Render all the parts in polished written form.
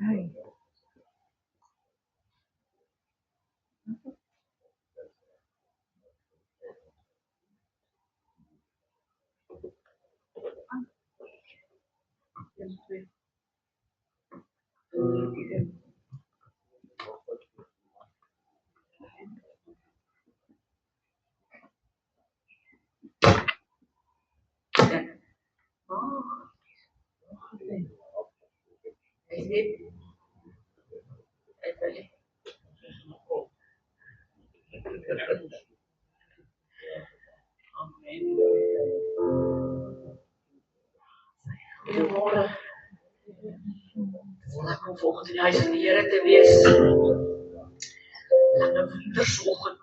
Right. Oh, is it? Actually. Goedemorgen. Lekker om volgend in huis van de Heer te wees. En een wondersochtend.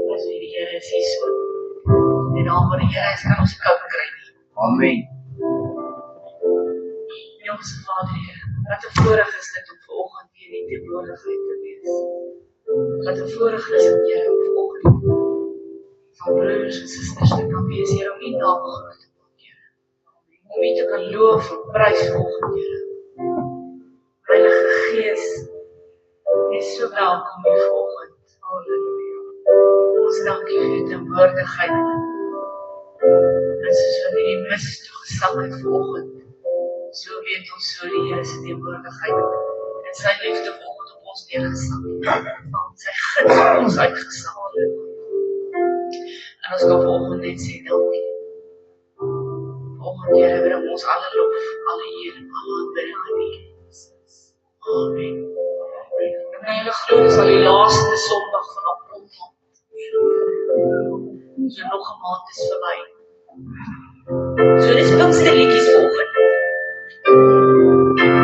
Als we die Heer is, is goed. En al wat die Heer is, kan ons koud krijgen. Amen. En onze Vader, Heer, wat een voorrecht is dit om vanoggend hier in die teenwoordigheid te wees. Wat een voorrecht is dit, Heer, om vanoggend van broers en susters te kan wees, Heer, om die naam groot te maak, Heer. Om U te kan loof en prys vanoggend, Heer. Heilige Gees, U is so welkom hier vanoggend. Halleluja. Ons dankie vir U teenwoordigheid. En soos wat U die mis toegesag het vanoggend, so weet ons so die Here se teenwoordigheid en sy liefde vanoggend op ons neergesak het. Sy guns op ons uitgesaal het. En ons kan vanoggend net sê dankie. Vanoggend, Here, bring ons alle lof, alle eer en alle aanbidding aan U. Amen. En my glo dis al die laaste Sondag van April. So nog 'n maand is verby. So dis Pinksterliedjies vanoggend.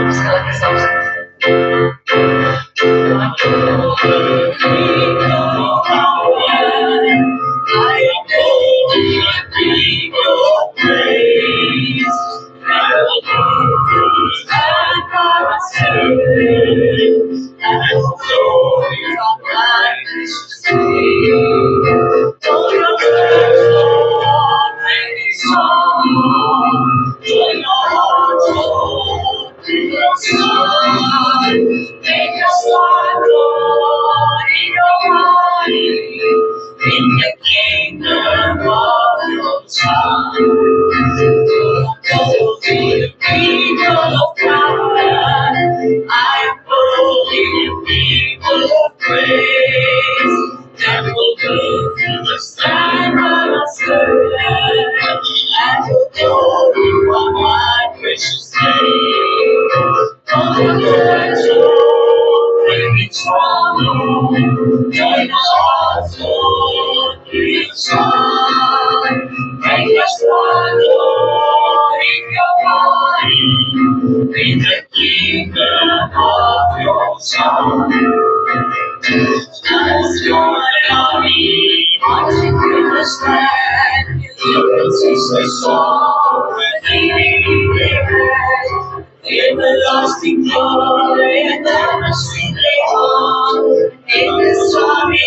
Ons gaan lekker saam sing. Everlasting glory and ever sweetly on in the stormy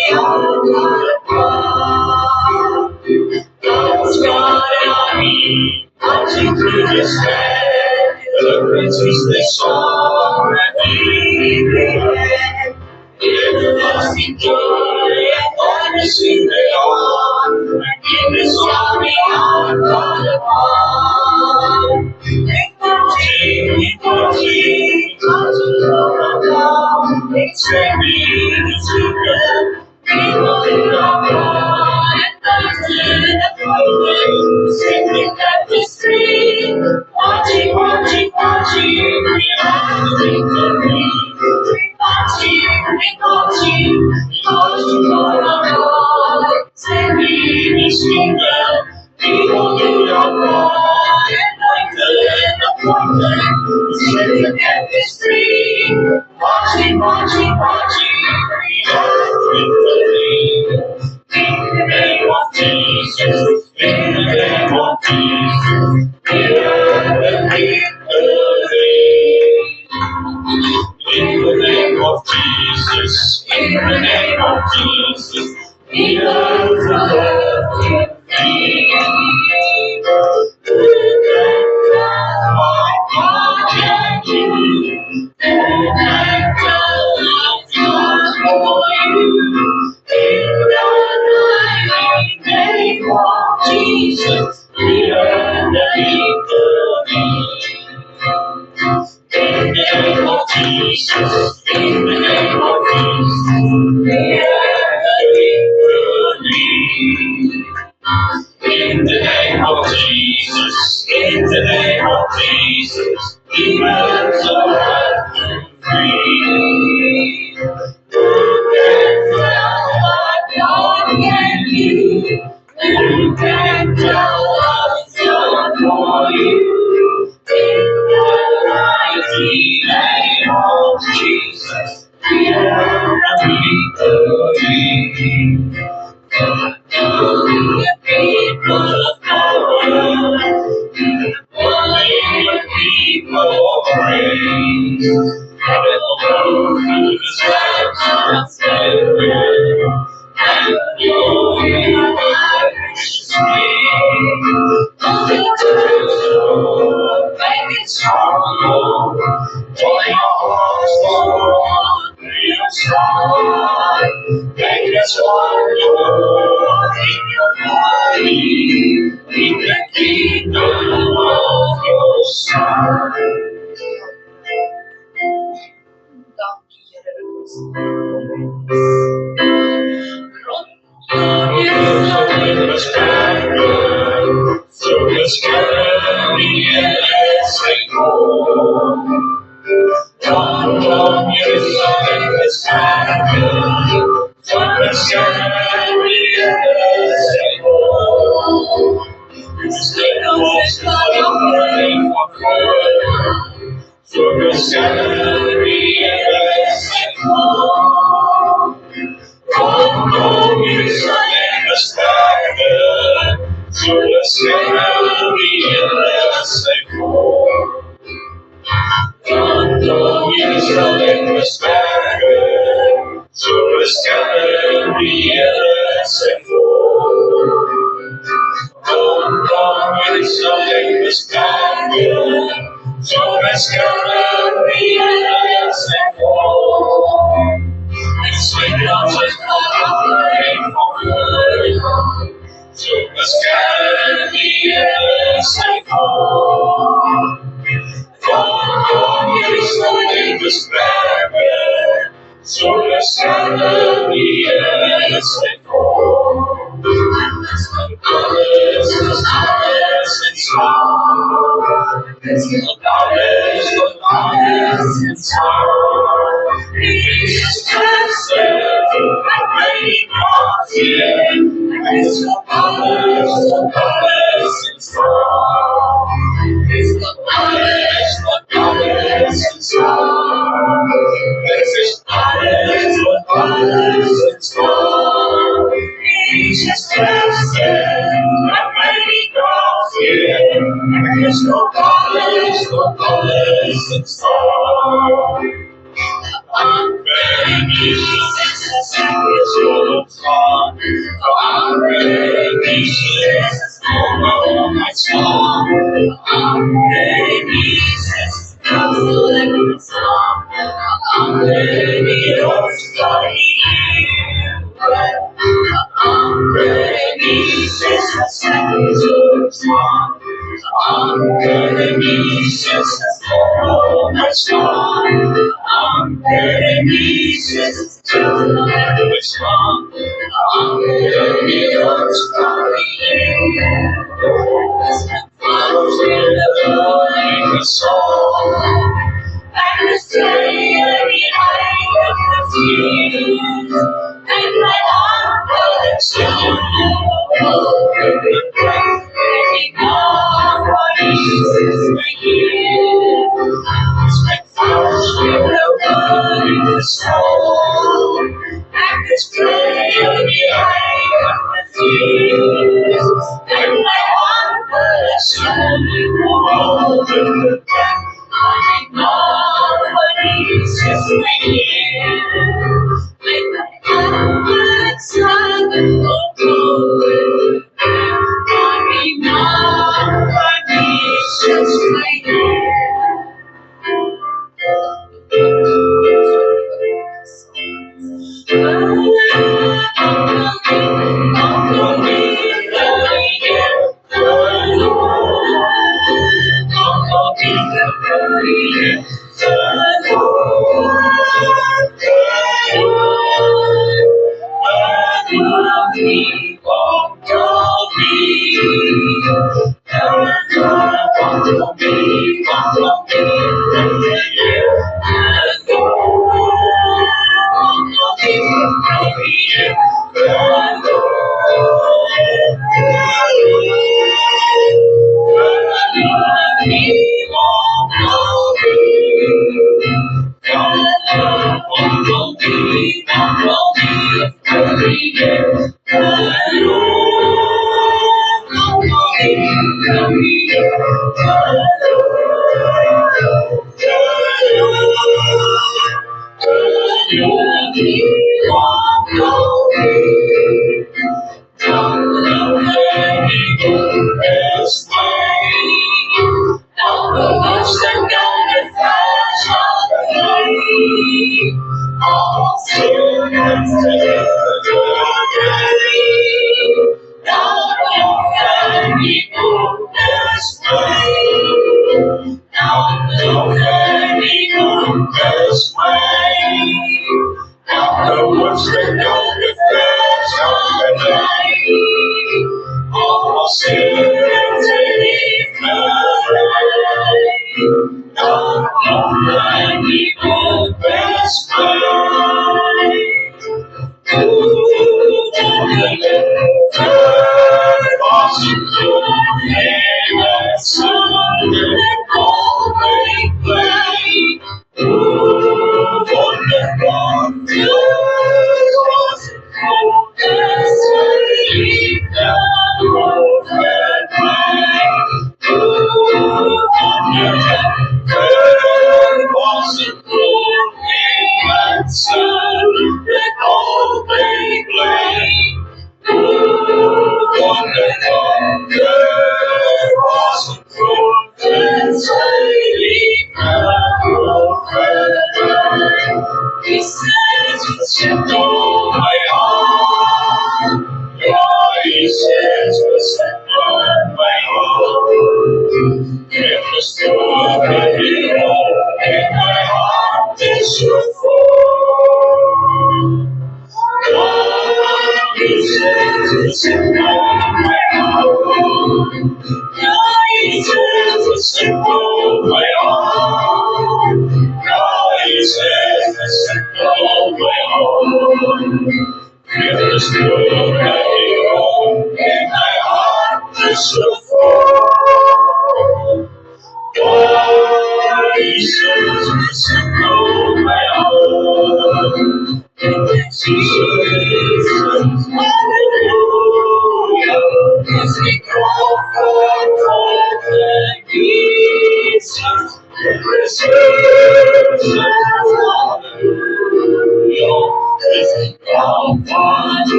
God's God and army, marching through the sand, deliverance is the song that we began. Everlasting glory and ever sweetly on in the stormy God upon. It's ready to go. People in our God and those in the program, singing at the street, watching, we have victory. Watching, for our God, singing His kingdom. People in our God and appointed, sitting at the street, watching, we have victory. In the name of Jesus, in the name of Jesus, we have the victory. In the name of Jesus, in the name of Jesus, we have the victory.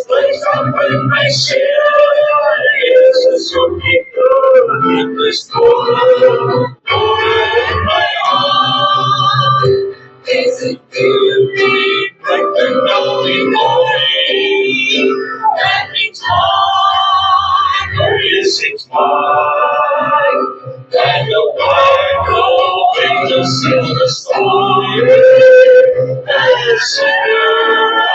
Wake up with my share. Jesus, your people, in this world, in my heart. Is it beauty, like the golden morning? And it's mine, or is it mine? And the Bible in the silver story, and the sinner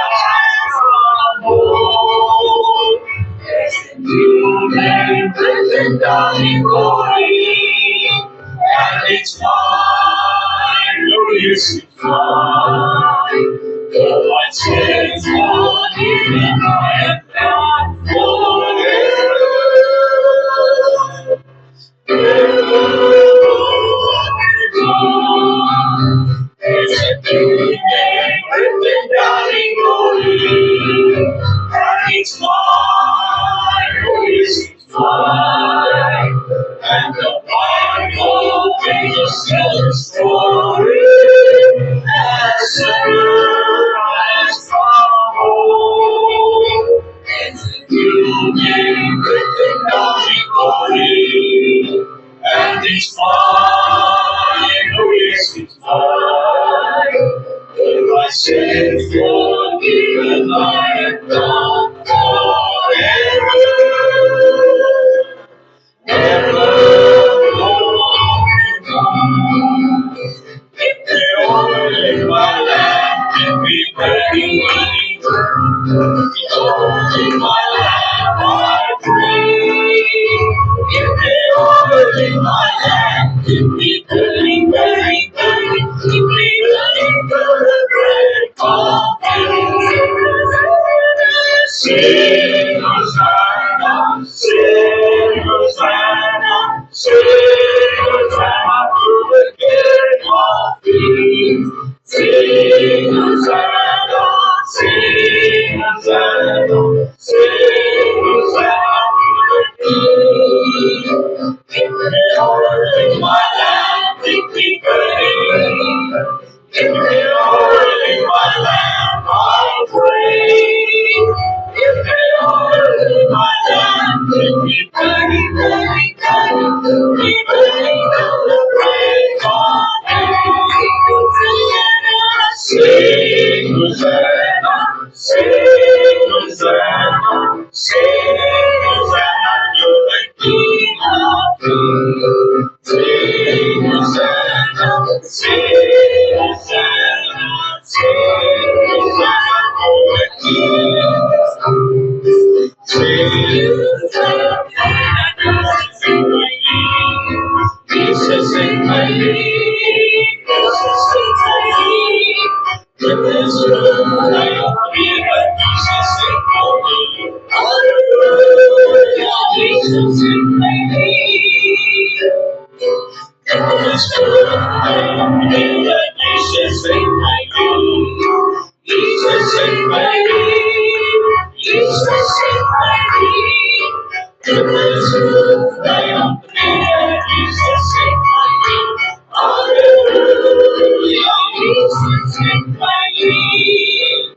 from home. Is it beauty, like the golden morning? And it's mine, or is it mine? The light shines on you, and I am not forever. It's a new day, written down in glory, and it's mine, oh yes, it's mine. And the Bible tells the story as sunrise from home. It's a new day, written down in glory, and it's mine, oh yes, it's mine. If I sin forgiven, I am done forever. Never long. If the oil in my lamp can be very weak, the oil in my lamp I pray. If the oil in my lamp can be very, very, very, keep me running for the bread of heaven. Sing Hosanna, sing Hosanna, sing Hosanna to the King of Kings. Sing Hosanna, sing Hosanna, sing Hosanna to the King. Give me oil in my lamp, keep me burning. Give me oil in my lamp, I pray. Give me oil in my lamp, keep me burning, burning, burning. Keep burning till the break of day. Sing Hosanna, sing Hosanna, sing Hosanna to the King of Kings. Sing Hosanna, sing Hosanna, sing Hosanna to the King. Sing Hosanna, sing my name. Jesus in my name, Jesus in my name. Goodness, good, I don't believe that Jesus in my name. Hallelujah, Jesus in my name. Goodness, good, I don't believe that Jesus in my name. Jesus in my name, Jesus in my name. Goodness, good, I don't believe that Jesus in my name. Hallelujah, Jesus in my name.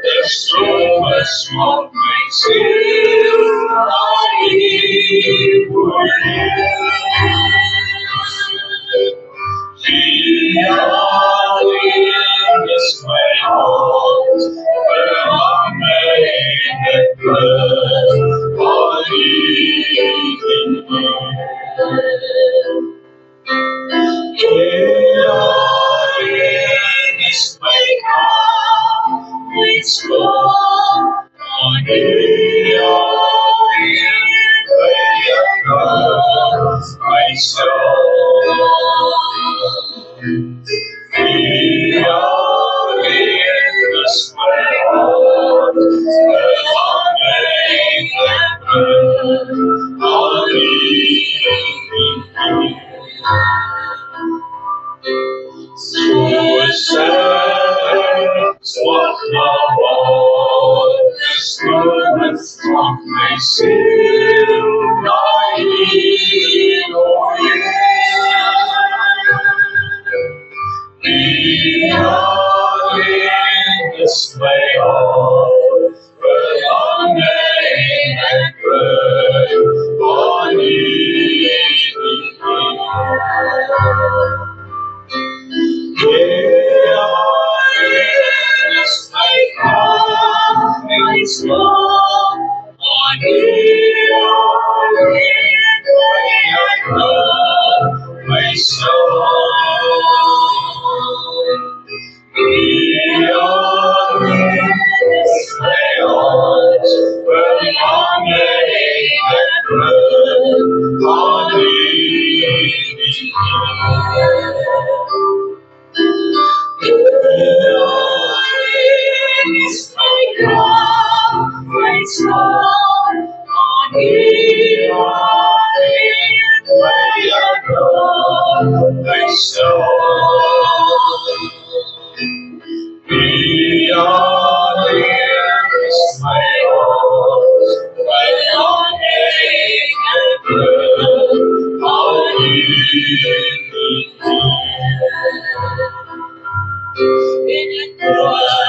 There's so much more makes you is my heart, where I may breath of living is my heart, which Lord, on my soul. We are in the square, way on, verlangen en vreugd van is my God, my soul, on my soul. My soul. Beyond is my heart, my longing and prayer, how in cry,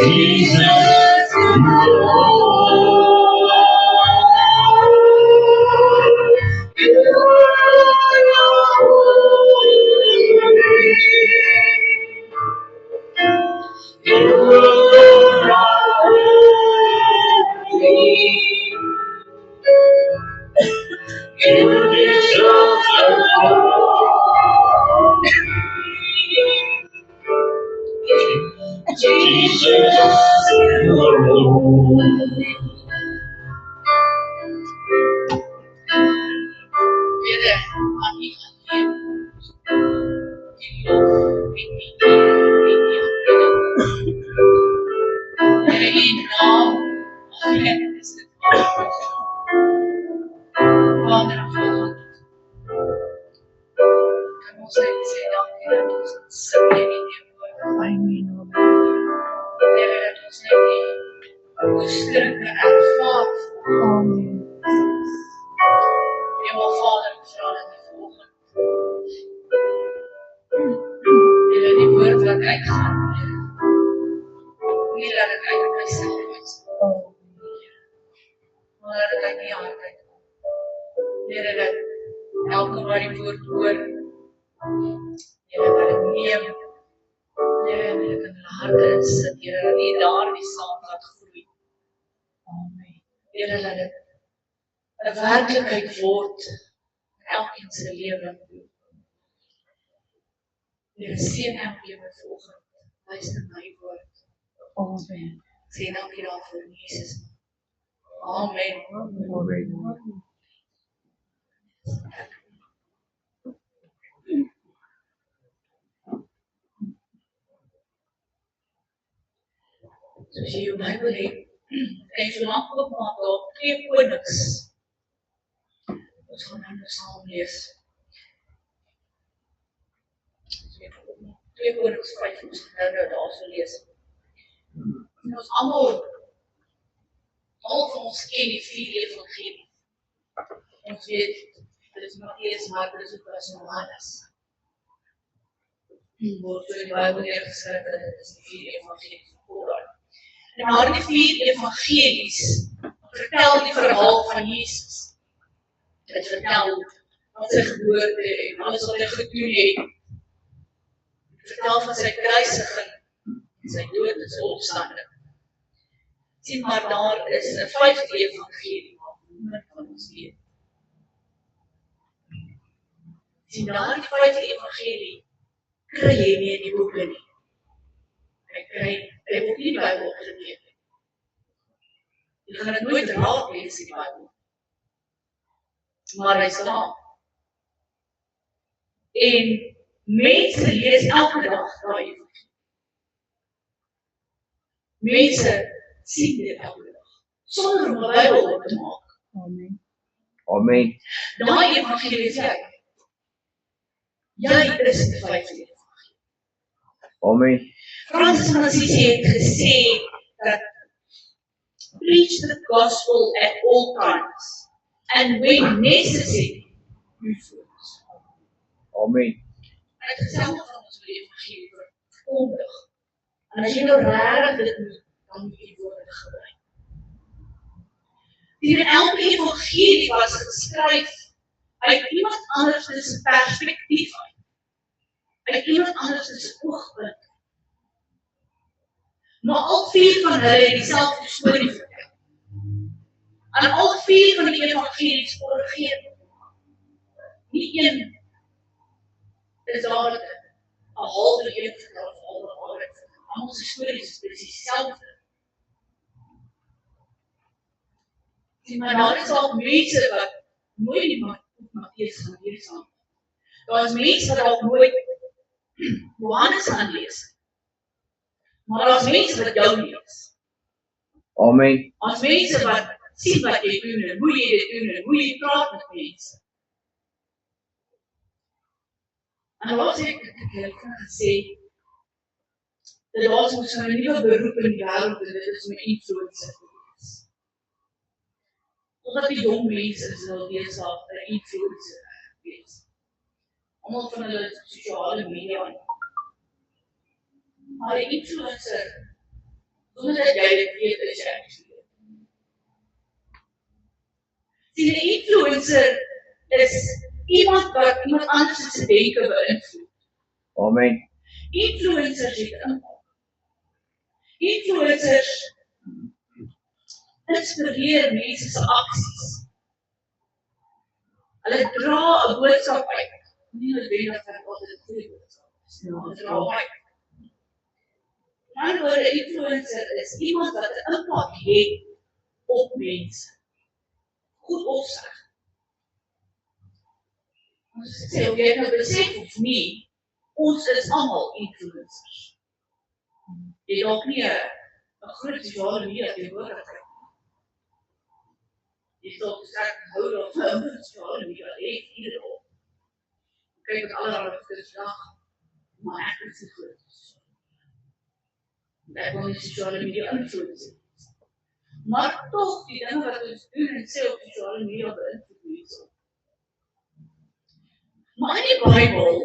Jesus, soos jy jou Bybel het, kan jy so lank oopmaak daar 2 Konings. Ons gaan nou saam lees. 2 Konings 5, ons gaan nou daar so lees. En ons almal van ons ken die 4 evangelie. Ons weet, dit is Mattheus, Markus, Lukas en Johannes. Word so in die Bybel neergeskryf dat dit is die 4 evangelie van God. En maar die 4 evangelies vertel die verhaal van Jesus. Het vertel van sy geboorte en alles wat hy gedoen het. Het vertel van sy kruisiging en sy dood en sy opstanding. Sien maar daar is 'n 5de evangelie wat niemand van ons weet. Sien daar die 5de evangelie kry jy nie in die boeke nie. Hy word nie die Bybel opgeteken. Jy gaan dit nooit raak lees in die Bybel. Maar hy staan. En mense lees elke dag daai evangelie. Mense sien dit elke dag. Sonder om 'n Bybel op te maak. Amen. Amen. Daai evangelie is jy. Jy is die 5de evangelie. Amen. Francis van Assisi het gesê dat preach the gospel at all times and when necessary, influence. Amen. En het gesê van ons wil die evangelie verkondig. En as jy nou regtig dit moet, dan moet jy die woorde gebruik. Die elke evangelie was geskryf uit iemand anders se perspektief uit. Uit iemand anders se oogpunt. Maar al 4 van hulle het dieselfde storie vertel. En al 4 van die evangelies korrigeer. Nie een is daar 'n halwe een vertel of al die almal se stories is presies dieselfde. Maar daar is ook mense wat nooit die Matteus gaan lees aan. Daar is mense wat ook nooit Johannes gaan lees. Maar daar is mense wat jou lees. Amen. Daar is mense wat sien wat jy doen en hoe jy dit doen en hoe jy praat met mense. En laat ek gesê, dat daar is ons 'n nuwe beroep in die wêreld en dit is om 'n influencer te wees. Omdat die jong mense wil wees daar 'n influencer wees. Almal van hulle sosiale media. Maar die influencer Sonder dat jy dit weet, is jy actually. Die influencer is iemand wat iemand anders se denke beïnvloed. Amen. Influencers het impact. Influencers inspireer mense se aksies. Hulle dra 'n boodskap uit. Nie noodwendig dat altyd 'n goeie boodskap is. Hulle dra uit. Maar 'n influencer is iemand wat 'n impak het op mense. Goed of sleg. Ons sê, of jy nou besef of nie, ons is almal influencers. Jy dalk nie 'n groot sosiale media teenwoordigheid. Jy dalk sterk hou daarvan sosiale media het iedere dag. Kyk met allerlei goeders, maar ek is nie goed. Ek wil nie sosiale media influencer. Maar tog, die dinge wat ons doen en sê op sosiale media beïnvloed mense. Maar in die Bybel,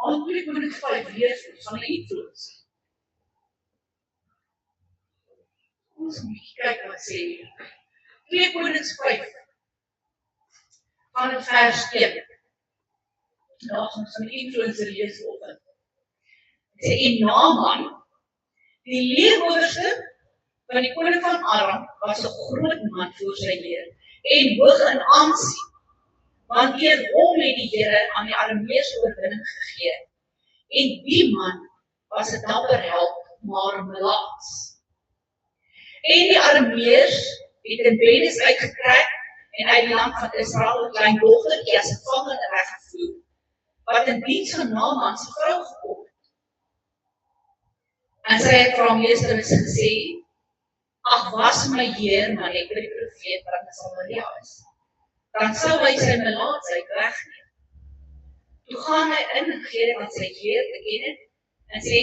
al 2.5 lees van 'n influencer. Ons moet kyk wat sê hier. 2.5 van vers 1. Nou, ons gaan 'n influencer lees open. Dit sê, en Naaman, die leerhoorster van die koning van Aram, was 'n groot man voor sy Heer, en hoog in aansien, want deur hom het die Here aan die Arameërs oorwinning gegee. En die man was 'n dapper held, maar melaats. En die Arameërs het 'n bendes uitgetrek en uit die land van Israel 'n klein dogtertjie as 'n gevangene weggevoer, wat in diens van Naaman se vrou gekom het. En sy het vir haar meesteres gesê, ag, was my Heer, maar net die profeet wat in Samaria is, dan sou hy sy melaatsheid wegneem. Toe gaan hy in en gee aan sy Heer te ken en sê,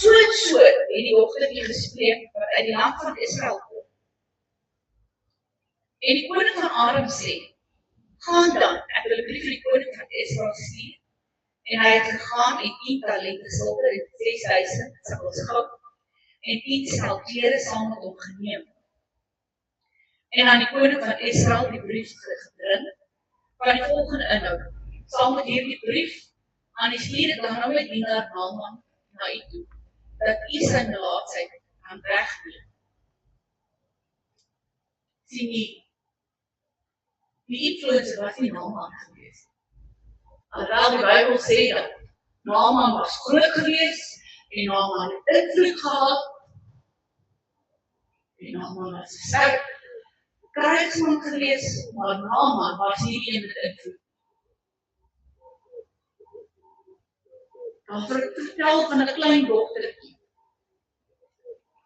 so en so het die dogtertjie gespreek wat uit die land van Israel kom. En die koning van Aram sê, gaan dan, ek wil 'n brief vir die koning van Israel stuur. En hy het gegaan en 10 talente silwer en 6000 sikkels goud en 10 stel klere saam met hom geneem. En aan die koning van Israel die brief gebring van die volgende inhoud. Saam met hierdie brief aan die stuur dan nou my dienaar Naaman na u toe, dat u sy melaatsheid gaan wegneem. Sien jy, die influencer was nie Naaman gewees. Alhoewel die Bybel sê dat Naaman was groot gewees en Naaman het invloed gehad en Naaman was 'n sterk krygsman gewees, maar Naaman was nie een met invloed. Dan vertel van 'n klein dogtertjie.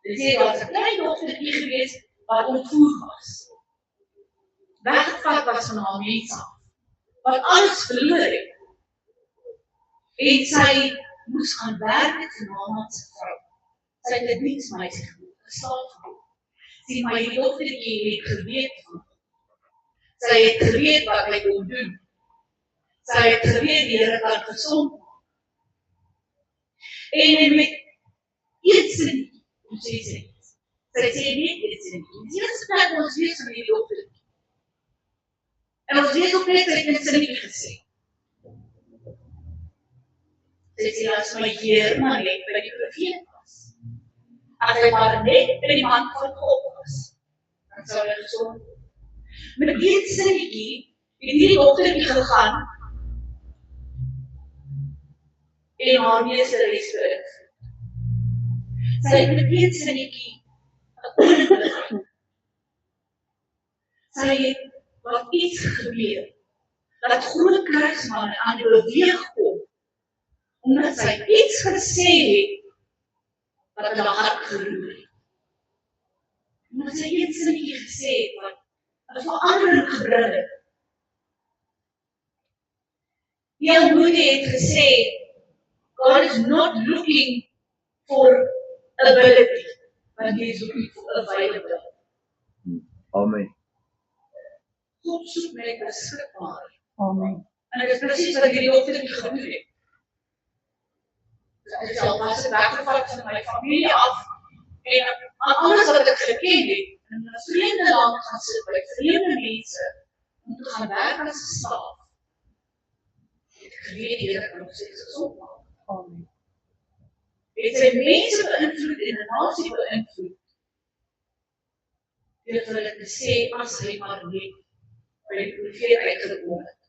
Dit sê dat 'n klein dogtertjie gewees wat ontvoer was. Weggevat was van haar mense af, wat alles verloor het. En sy moes gaan werk met Naaman se vrou. Sy het 'n diensmeisie geword, 'n slaaf geword. Sien, maar die dogtertjie het geweet van hom. Sy het geweet wat hy kon doen. Sy het geweet die Here kan gesond maak. En met een sinnetjie, hoe sê sy dit? Sy sê net een sinnetjie. Die eerste plek ons lees van die dogtertjie. En ons lees ook net sy het een sinnetjie gesê. Sy sê, as my Heer maar net by die profeet was. As hy maar net by die man van God was, dan sou hy gesond word. Met een sinnetjie het hierdie dogtertjie gegaan en haar meesteres beïnvloed. Sy het met een sinnetjie 'n koning beïnvloed. Sy het wat iets gebeur, dat groot krygsmanne aan die beweeg kom, omdat sy iets gesê het, wat hulle hart geroer het. Omdat sy een sinnetjie gesê het, wat 'n verandering gebring het. Die Moody het gesê, God is not looking for ability, but He is looking for availability. Amen. God soek my beskikbaar. Amen. En dit is presies wat hierdie dogtertjie gedoen het. Sy was weggevat van my familie af, En aan alles wat ek geken het, in 'n vreemde land gaan sit by vreemde mense, om te gaan werk as 'n slaaf, het ek geweet die Here kan nog steeds gesond maak. Amen. Het sy mense beïnvloed en 'n nasie beïnvloed, deur vir hulle te sê, as hy maar net by die profeet uitgekom het.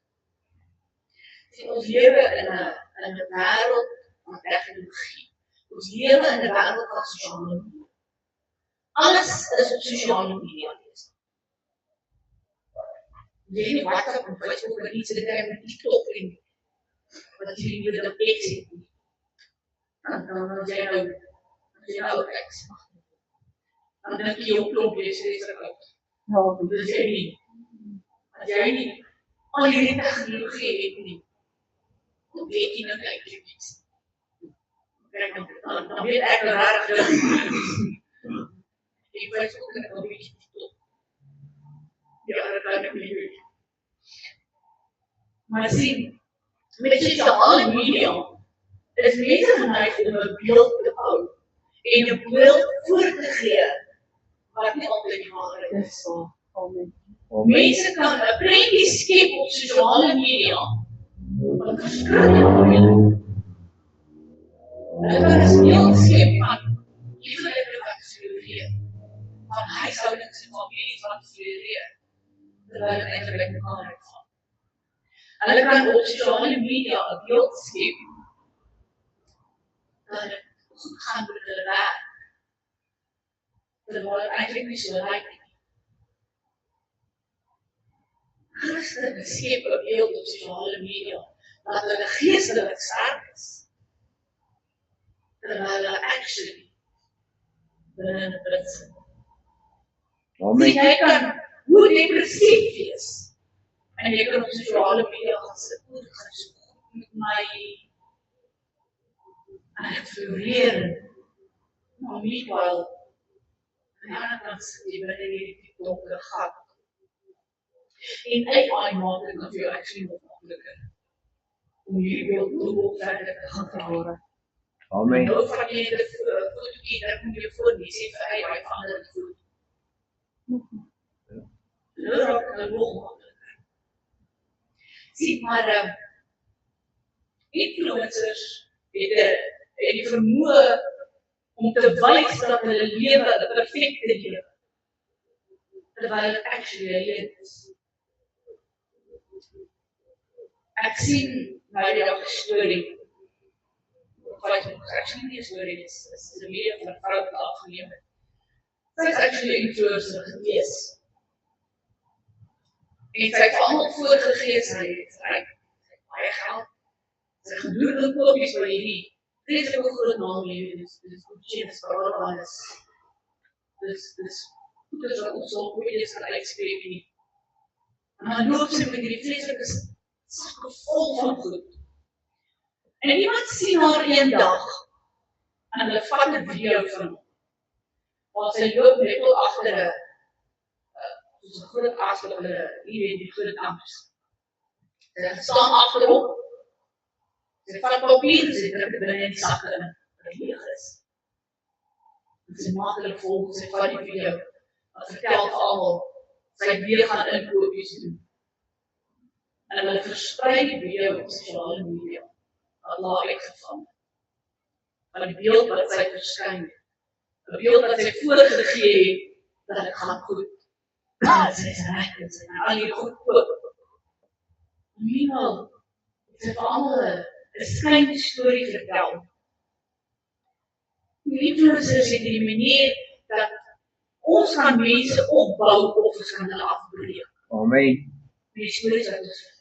En ons lewe in 'n wêreld van tegnologie. Ons lewe in 'n wêreld van sosiale media. Alles is op sosiale media. Jy nie WhatsApp en Facebook en iets dit met TikTok en wat jy nie wil X het nie. Dan as jy nou X mag. Dan dink jy op klop jy sê dit ook. Ja, Dis jy nie. As jy nie al hierdie tegnologie het nie, dan weet jy nou kyk jy iets. Kijk, dan weet ek raar dat ek weet ook dat ek 'n bietjie TikTok. Ja, dat kan ek nie doen. Maar sien, met sosiale media is mense geneig om 'n beeld te hou en 'n beeld voor te gee wat nie altyd die waarheid is. dis so. Amen. Mense kan 'n prentjie skep op sosiale media wat verskriklik moeilik. Hulle kan 'n speel skep van lieflike wat floreer, van huishoudings en families wat floreer, terwyl dit eintlik mekaar uitgaan. Hulle kan op sosiale media 'n beeld skep dat dit goed gaan met hulle werk, terwyl dit eintlik nie so lyk nie. Christene skep 'n beeld op sosiale media dat hulle geestelik sterk is, terwyl hulle actually binne 'n prison. Amen. Jy kan hoe depressief wees, en jy kan op sosiale media gaan sit, hoe dit gaan so goed met my, en ek floreer, maar meanwhile, aan die ander kant sit jy binne hierdie donker gat. En AI maak dit vir jou actually nog makliker om hierdie beeld nog verder te gaan verhoor. Amen. Nou van jy dit fotootjie, dan moet jy voor nie sê vir AI verander die foto. Dit raak nou nog makliker. Sien, maar influencers het die vermoë om te wys dat hulle lewe 'n perfekte lewe, terwyl dit actually 'n lewe is. Ek sien nou die dag 'n storie op Facebook, actually nie 'n storie, dit is 'n video van 'n vrou wat afgeneem het. Sy is actually 'n influencer gewees. En sy het almal voorgegee, sy het baie geld. Sy gedoen inkopies by hierdie vreeslike groot naam, dis Gucci en Prada, dis goeders wat ons al ooit eens kan uitspreek nie. En dan loop sy met hierdie vreeslike sakke vol van goed. En iemand sien haar een dag, en hulle vat 'n video van hom, waar sy loop net wel agter 'n groot as wat hulle, jy weet, die groot amps. Sy staan agter hom, sy vat papier, sy druk dit binne in die sakke in, wat leeg is. En sy maak hulle volg, sy vat die video, wat vertel vir almal, sy weer gaan inkopies doen. En hulle versprei die video op sosiale media, wat laat uitgevang. Van die beeld wat sy verskyn het. 'n Beeld wat sy voorgegee het, dat dit gaan goed. Sy is reg en sy gaan al hier goed koop. Meanwhile, sy vir almal 'n skynstorie vertel. Die influencers het die manier dat ons kan mense opbou of ons kan hulle afbreek. Amen. Die stories wat ons vertel.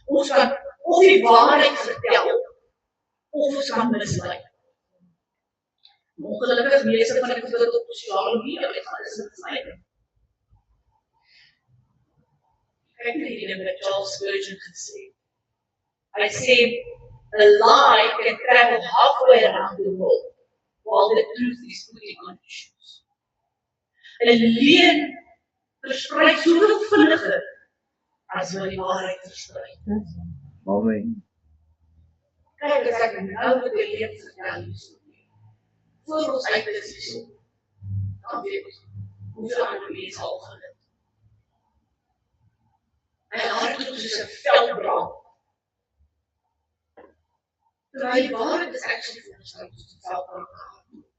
Ons kan of die waarheid vertel, of ons kan mislei. Ongelukkig meeste van die goed wat op sosiale media uitgaan, is misleiding. Ek het hierdie met Charles Spurgeon gesê. Hy sê, a lie can travel halfway around the world, while the truth is putting on shoes. 'n leuen versprei soveel vinniger as wat die waarheid versprei. Amen. Kyk, as ek nou met die lewe vertel, voor ons uit is die so. kan weet hoeveel ander mense al gelid. Hy hardloop soos 'n veldbrand. Terwyl die waarheid is actually veronderstel soos 'n veldbrand gehardloop.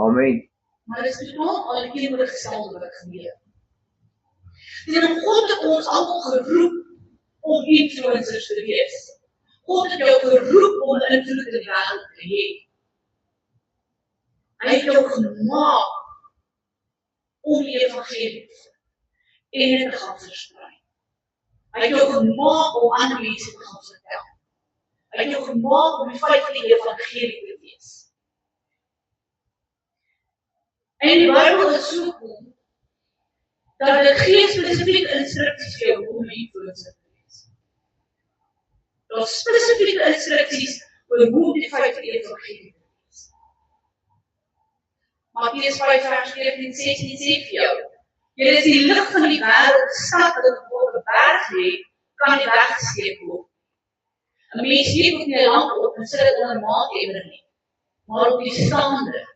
Amen. Maar dit is totaal al die teenoorgestelde wat gebeur. En God het ons almal geroep om influencers te wees. God het jou geroep om invloed in die wêreld te hê. Hy het jou gemaak om die evangelie en dit te gaan versprei. Hy het jou gemaak om ander mense te gaan vertel. Hy het jou gemaak om die feit van die evangelie te wees. En die Bybel is so cool, dat dit geen spesifieke instruksies vir jou om 'n influencer te wees. Daar is spesifieke instruksies oor hoe die feit van die evangelie te wees. Matteus 5 vers 14-16 sê vir jou, julle is die lig van die wêreld, 'n stad wat op 'n berg lê, kan nie weggesteek word. 'n Mens steek ook nie 'n lamp op en sit dit onder 'n maatebber nie, maar op die staande.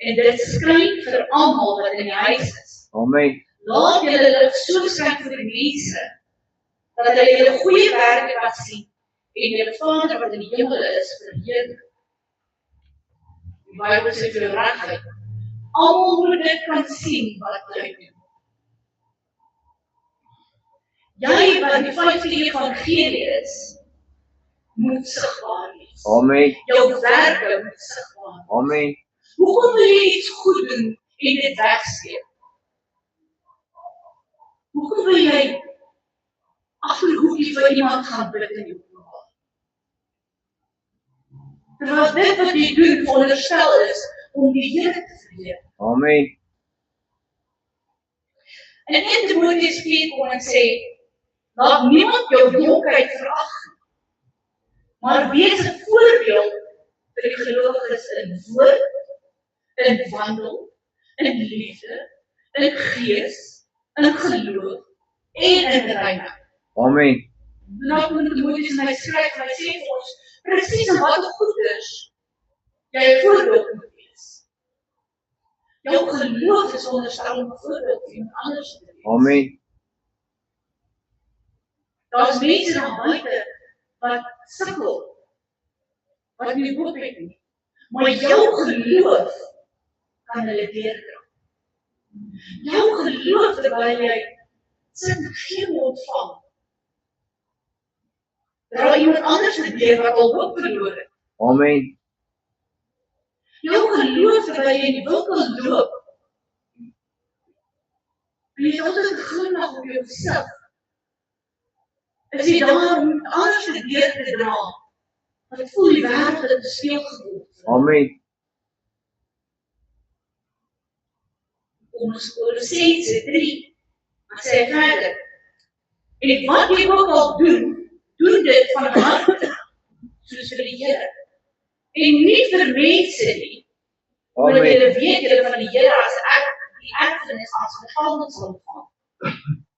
En dit skyn vir almal wat in die huis is. Amen. Laat julle lig so skyn vir die mense, dat hulle julle goeie werke kan sien, en julle Vader wat in die hemel is, verheerlik. Die Bybel sê vir jou regtig, almal moet dit kan sien wat jy doen. Jy wat die feit van die evangelie is, moet sigbaar wees. Amen. Jou werke moet sigbaar wees. Amen. Hoekom wil jy iets goed doen en dit wegsteek? Hoekom wil jy agter die hoekie vir iemand gaan bid in die openbaar? Terwyl dit wat jy doen veronderstel is om die Here te verheerlik. Amen. En 1 Timoteus 4 kom en sê, laat niemand jou jonkheid verag, maar wees 'n voorbeeld vir die gelowiges in woord, in wandel, in liefde, in gees, in geloof en in reinheid. Amen. Nou kom Timoteus en hy skryf en hy sê vir ons presies in wat goeders jy 'n voorbeeld moet wees. Jou geloof is onderstel om 'n voorbeeld vir iemand anders te wees. Amen. Daar is mense daar buite wat sukkel, wat nie hoop het nie. Maar jou geloof kan hulle deurdra. Jou geloof terwyl jy sit en geen ontvang. Dra iemand anders te deur wat al hoop verloor het. Amen. Jou geloof terwyl jy in die winkel loop. En jy het altyd 'n glimlag op jou gesig. Is jy daar om anders te deur te dra? Want ek voel die wêreld het gespeel geword. Amen. Ons Kolossense 3, maar sê hy verder. En wat jy ook al doen, doen dit van harte, soos vir die Here. En nie vir mense nie, want Amen. julle weet julle van die Here as ek die erfenis as vergeldig sal ontvang,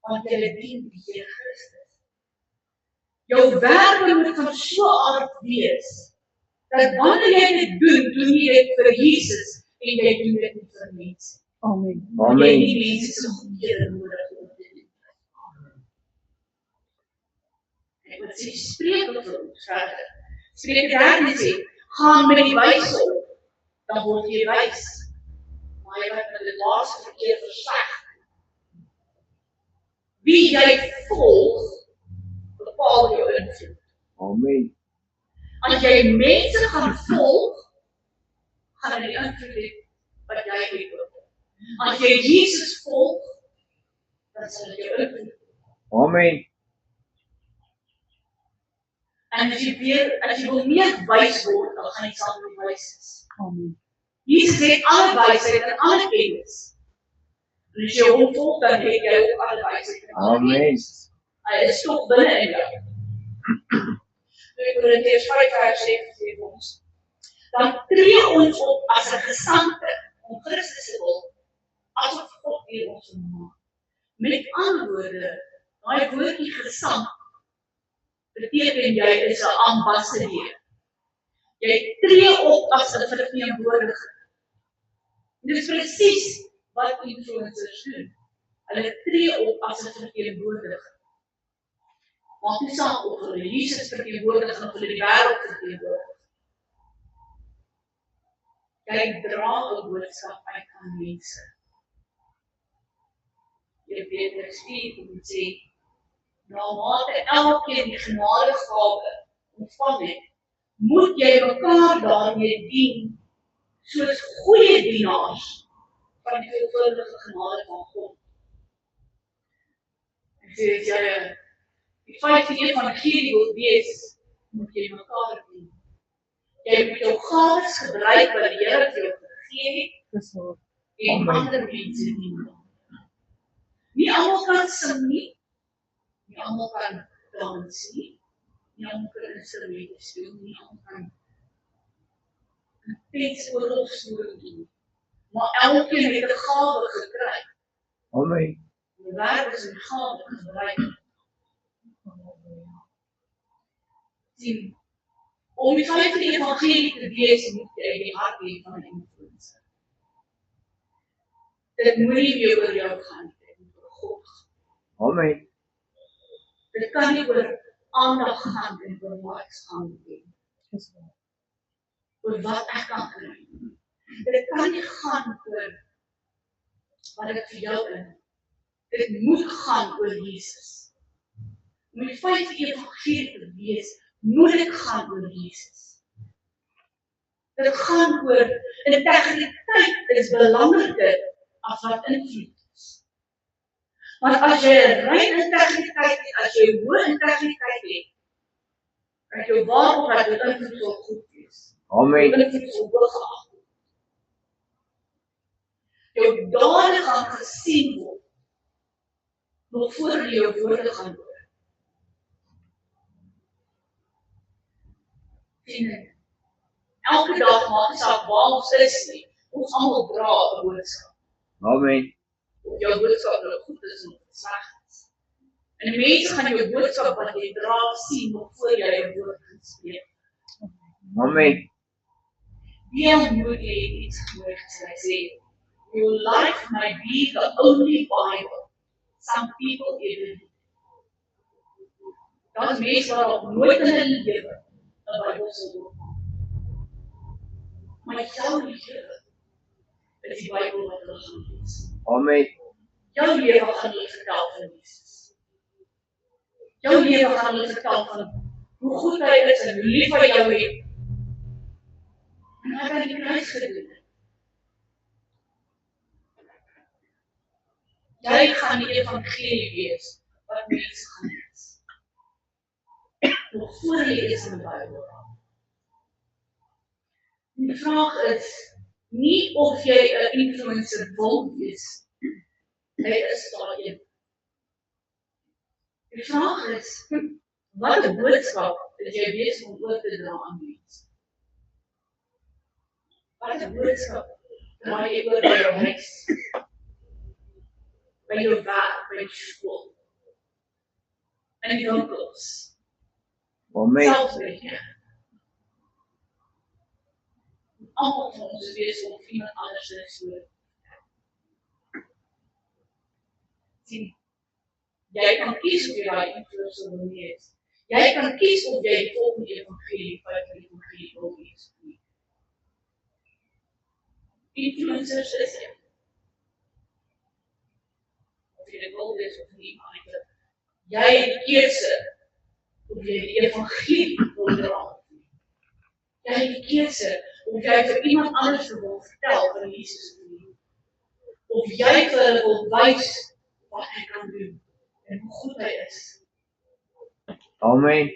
want julle dien die Here Christus. Jou werke moet van so 'n aard wees, dat wanneer jy dit doen, doen jy dit vir Jesus, en jy doen dit nie vir mense. Amen. Want jy Amen. nie mense se goedkeur nodig om te doen. Ek wil sê, spreek vir ons verder. Spreek 13 sê, gaan met die wys op, dan word jy wys. Maar jy wat met die laaste verkeer versleg. Wie jy volg, bepaal jou invloed. Amen. As jy mense gaan volg, gaan hulle die invloed hê wat jy het. As jy Jesus volg, dan sal dit jou invloed hê. Amen. En as jy wil meer wys word, dan gaan jy saam met die wys is. Amen. Jesus het alle wysheid en alle kennis. En as jy hom volg, dan het jy ook alle wysheid en alle Amen. kennis. Hy is toch binne in jou. 2 Korintiërs 5 vers 7 sê vir ons, dan tree ons op as 'n gesandte om Christus se wil, asof God hier ons maak. Met ander woorde, daai woordjie gesant beteken jy is 'n ambassadeur. Jy tree op as 'n verteenwoordiger. Dit is presies wat influencers doen. Hulle tree op as 'n verteenwoordiger. Maak nie saak of hulle Jesus verteenwoordig of hulle die wêreld verteenwoordig. Jy dra 'n boodskap uit aan mense. Jy Petrus 4 moet sê, naarmate elkeen die genadegawe ontvang het, moet jy mekaar daarmee dien, soos goeie dienaars van die veelvuldige genade van God. En sê as jy die vyfde evangelie wil wees, moet jy mekaar dien. Jy moet jou gawes gebruik wat die Here vir jou gegee het en ander mense dien. Nie almal kan sing nie, nie almal kan dans nie, nie almal kan instrumente speel nie, almal kan oorlogstoering doen. Maar elkeen het 'n gawe gekry. Amen. Die wêreld is 'n gawe gebruik. Sien, om die vyfde evangelie te wees, moet jy die hart hê van 'n influencer. Dit moet nie meer oor jou gaan, dit moet oor God gaan. Amen. Dit kan nie oor aandag gaan en oor likes gaan nie. Oor wat ek kan kry. Dit kan nie gaan oor wat ek vir jou in. Dit moet gaan oor Jesus. Om die vyfde evangelie te wees, moet dit gaan oor Jesus. Dit gaan oor integriteit is belangriker as wat invloed is. Want as jy 'n rein integriteit het, as jy hoë integriteit het, kan jou waarop wat jou invloed sal goed wees. Amen. Jou invloed sal hoog geag word. Jou dade gaan gesien word, nog voor jy jou woorde gaan hoor. En elke dag maak nie saak waar ons is nie, ons almal dra 'n boodskap. Amen. Of jou boodskap nou goed is of sleg is. En die mense gaan jou boodskap wat jy dra sien nog voor jy jou woord gaan spreek. Amen. D.L. Moody het iets gehoor gesê, your life may be the only Bible some people ever read. Daar is mense wat nog nooit in hulle lewe 'n Bybel sal oopmaak. Maar jou lewe is die Bybel wat hulle gaan lees. Amen. Jou lewe gaan hulle vertel van Jesus. Jou lewe gaan hulle vertel van hoe goed hy is en hoe lief hy jou het. En wat hy die kruis gedoen het. Jy gaan die evangelie wees wat mense gaan lees. Nog voor jy is in die Bybel. Die vraag is nie of jy 'n influencer wil wees. Hy is daar een. Die vraag is, wat 'n boodskap is jy besig om oor te dra aan mense? Wat 'n boodskap dra jy oor by jou huis? By jou werk, by jou skool, in die winkels, Amen. selfs by jou. Almal van ons is besig om iemand anders te storie. Sien, jy kan kies of jy daai influencer wil wees. Jy kan kies of jy die volgende evangelie, vyfde evangelie wil wees. Influencers is jy. Of jy dit wil wees of nie, maar eintlik, jy het die keuse of jy die evangelie wil dra. Jy het die keuse of jy vir iemand anders wil vertel van Jesus nie. Of jy vir hulle wil wys wat hy kan doen en hoe goed hy is. Amen.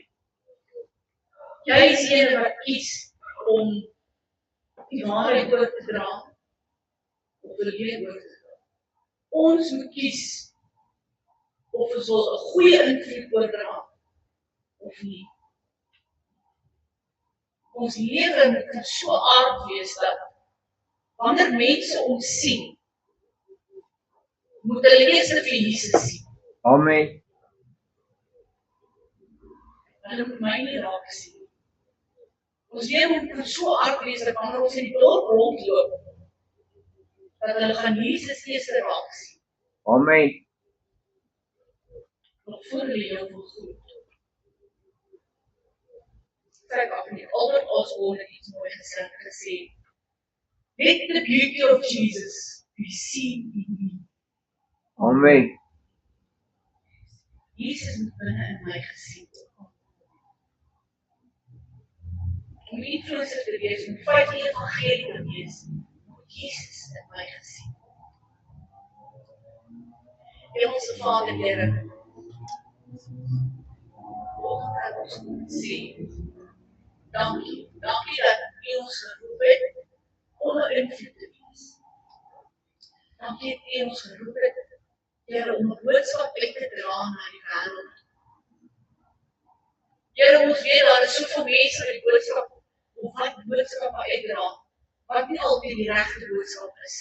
Jy is een wat kies om die waarheid oor te dra of die leer oor te dra. Ons moet kies of ons wil 'n goeie invloed oordra of nie. Ons lewe moet in so 'n aard wees dat wanneer mense ons sien, moet hulle eers vir Jesus sien. Amen. Hulle moet my nie raak sien. Ons lewe moet in so 'n aard wees dat wanneer ons in die dorp rondloop, dat hulle gaan Jesus eerste raak sien, Amen. nog voor hulle jou wil groet. Kyk af nie, Albert Osborne het iets mooi gesê, let the beauty of Jesus be seen in me. Amen. Jesus moet binne in my gesien word. Om influencer te wees, om die feit die evangelie te wees, moet Jesus in my gesien. Hemelse Vader, Here, vanoggend kan ons sê, dankie dat U ons geroep het onder invloed te wees. Dankie dat U ons geroep het, Here, om 'n boodskap uit te dra na die wêreld. Here, ons weet daar is soveel mense wat die boodskap, of wat die boodskap uitdra, wat nie altyd die regte boodskap is.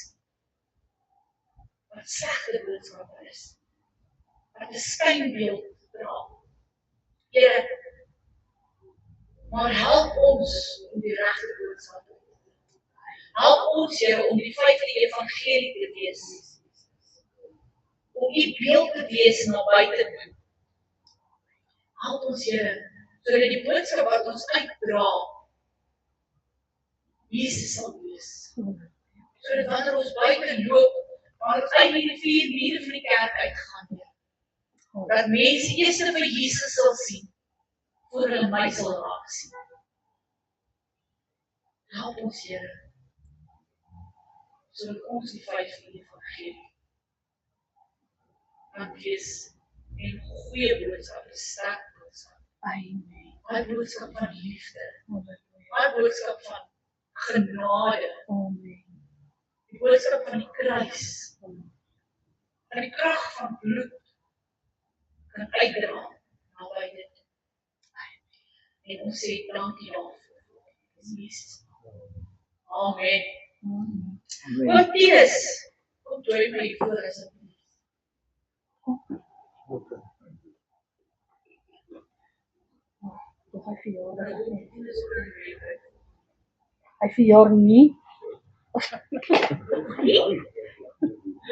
Wat slegte boodskap is. Wat 'n skynbeeld dra. Here, maar help ons om die regte boodskap te doen. Help ons, Here, om die feit van die evangelie te wees. Om U beeld te wees na buite toe. Help ons, Here, sodat die boodskap wat ons uitdra, Jesus sal wees. Sodat wanneer ons buite loop, maar ons uit die 4 mure van die kerk uitgaan, Here, dat mense eers vir Jesus sal sien, voor hulle my sal raak sien. Help ons, Here, sodat ons die feit van die evangelie kan wees en goeie boodskap, 'n sterk boodskap. Amen. 'n boodskap van liefde, 'n boodskap van genade, Amen. die boodskap van die kruis, van die krag van bloed kan uitdra na buite. En ons sê dankie daarvoor. In Jesus naam. Amen. Amen. Amen. Matthias, kom join my hier voor asseblief. Tog hy verjaar nie. Hy verjaar nie.